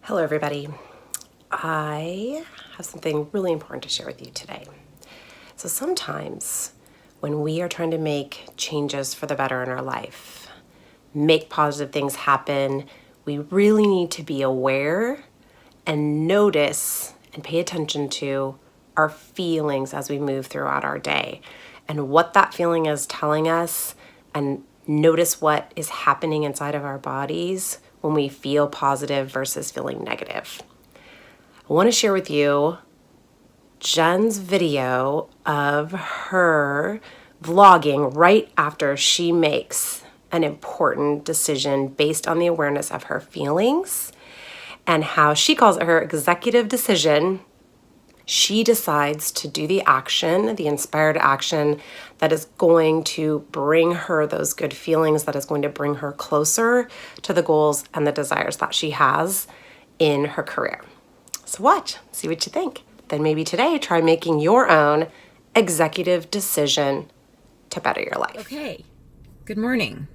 Hello, everybody. I have something really important to share with you today. So sometimes when we are trying to make changes for the better in our life, make positive things happen, we really need to be aware and notice and pay attention to our feelings as we move throughout our day and what that feeling is telling us, and notice what is happening inside of our bodies when we feel positive versus feeling negative. I want to share with you Jenn's video of her vlogging right after she makes an important decision based on the awareness of her feelings and how she calls it her executive decision. She decides to do the action, the inspired action that is going to bring her those good feelings, that is going to bring her closer to the goals and the desires that she has in her career. So watch, see what you think. Then maybe today try making your own executive decision to better your life. Okay, good morning.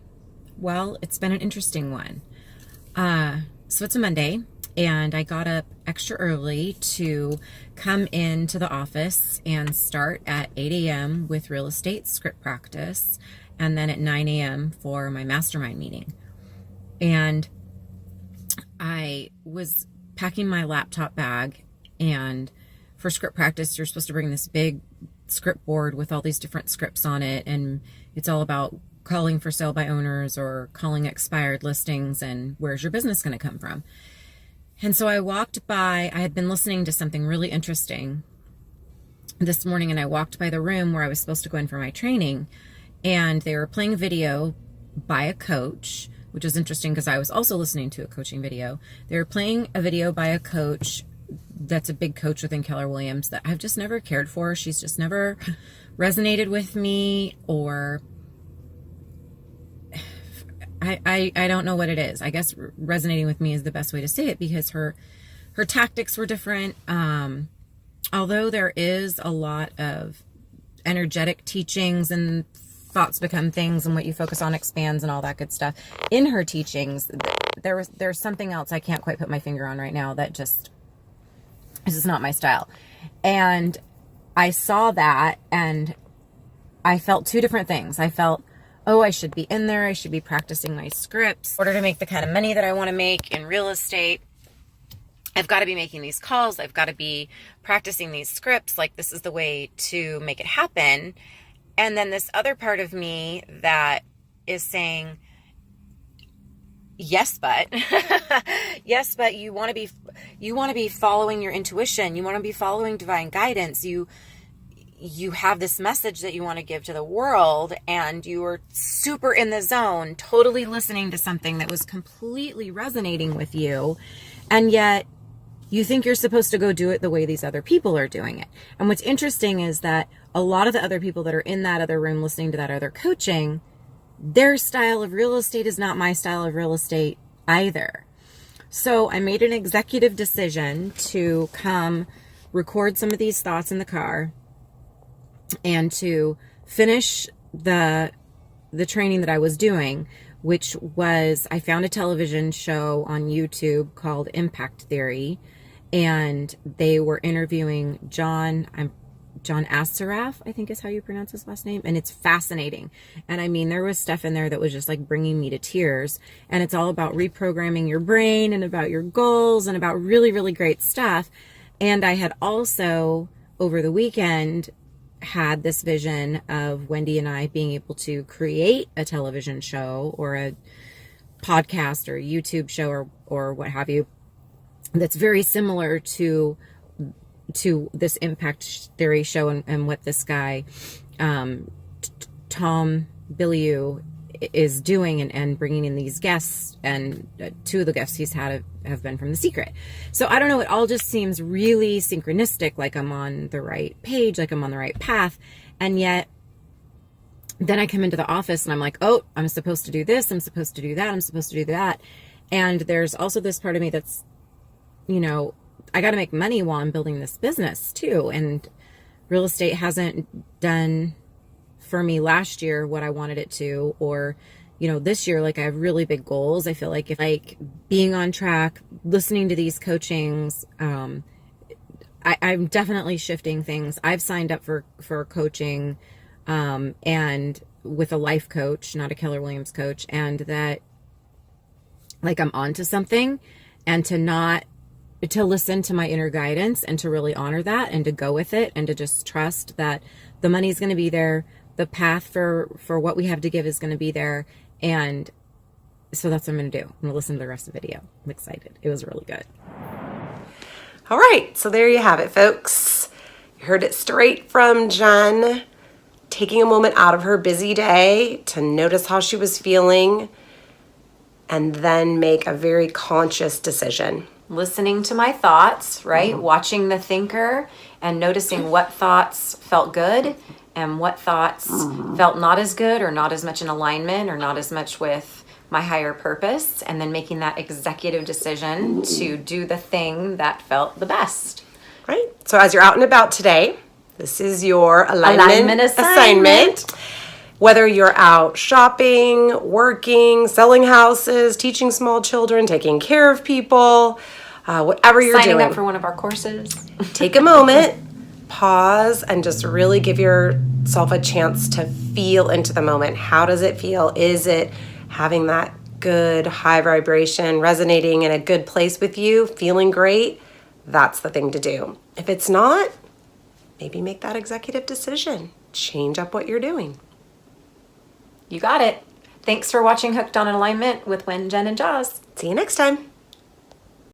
Well, it's been an interesting one. So it's a Monday, and I got up extra early to come into the office and start at 8 a.m. with real estate script practice, and then at 9 a.m. for my mastermind meeting. And I was packing my laptop bag, and for script practice, you're supposed to bring this big script board with all these different scripts on it, and it's all about calling for sale by owners or calling expired listings and where's your business going to come from. And so I walked by, I had been listening to something really interesting this morning, and I walked by the room where I was supposed to go in for my training, and they were playing a video by a coach, which was interesting because I was also listening to a coaching video. They were playing a video by a coach that's a big coach within Keller Williams that I've just never cared for. She's just never resonated with me, or I don't know what it is. I guess resonating with me is the best way to say it, because her tactics were different. Although there is a lot of energetic teachings and thoughts become things, and what you focus on expands and all that good stuff. In her teachings, there's something else I can't quite put my finger on right now that just, this is not my style. And I saw that and I felt two different things. I felt, oh, I should be in there. I should be practicing my scripts in order to make the kind of money that I want to make in real estate. I've got to be making these calls. I've got to be practicing these scripts. Like, this is the way to make it happen. And then this other part of me that is saying, yes, but yes, but you want to be following your intuition. You want to be following divine guidance. You have this message that you want to give to the world, and you were super in the zone, totally listening to something that was completely resonating with you. And yet you think you're supposed to go do it the way these other people are doing it. And what's interesting is that a lot of the other people that are in that other room listening to that other coaching, their style of real estate is not my style of real estate either. So I made an executive decision to come record some of these thoughts in the car and to finish the training that I was doing, which was, I found a television show on YouTube called Impact Theory, and they were interviewing John Assaraf, I think is how you pronounce his last name. And it's fascinating. And I mean, there was stuff in there that was just like bringing me to tears. And it's all about reprogramming your brain and about your goals and about really, really great stuff. And I had also, over the weekend, had this vision of Wendy and I being able to create a television show or a podcast or a YouTube show or what have you, that's very similar to this Impact Theory show and what this guy, Tom Bilyeu, is doing and bringing in these guests. And two of the guests he's had have been from The Secret. So I don't know, it all just seems really synchronistic, like I'm on the right page, like I'm on the right path. And yet then I come into the office and I'm like, oh, I'm supposed to do this, I'm supposed to do that, I'm supposed to do that. And there's also this part of me that's, I got to make money while I'm building this business too. And real estate hasn't done for me last year what I wanted it to, or this year, like I have really big goals. I feel like if like being on track, listening to these coachings, I'm definitely shifting things. I've signed up for coaching, and with a life coach, not a Keller Williams coach, and that like I'm onto something, and to listen to my inner guidance and to really honor that and to go with it and to just trust that the money's going to be there. The path for what we have to give is going to be there. And so that's what I'm going to do. I'm going to listen to the rest of the video. I'm excited. It was really good. All right, so there you have it, folks. You heard it straight from Jenn, taking a moment out of her busy day to notice how she was feeling and then make a very conscious decision. Listening to my thoughts, right? Watching the thinker and noticing what thoughts felt good and what thoughts felt not as good or not as much in alignment or not as much with my higher purpose, and then making that executive decision to do the thing that felt the best. Right? So as you're out and about today, this is your alignment assignment. Whether you're out shopping, working, selling houses, teaching small children, taking care of people, whatever you're doing. Signing up for one of our courses. Take a moment, pause, and just really give yourself a chance to feel into the moment. How does it feel? Is it having that good high vibration, resonating in a good place with you, feeling great? That's the thing to do. If it's not, maybe make that executive decision. Change up what you're doing. You got it. Thanks for watching Hooked on Alignment with Jenn and Jaws. See you next time.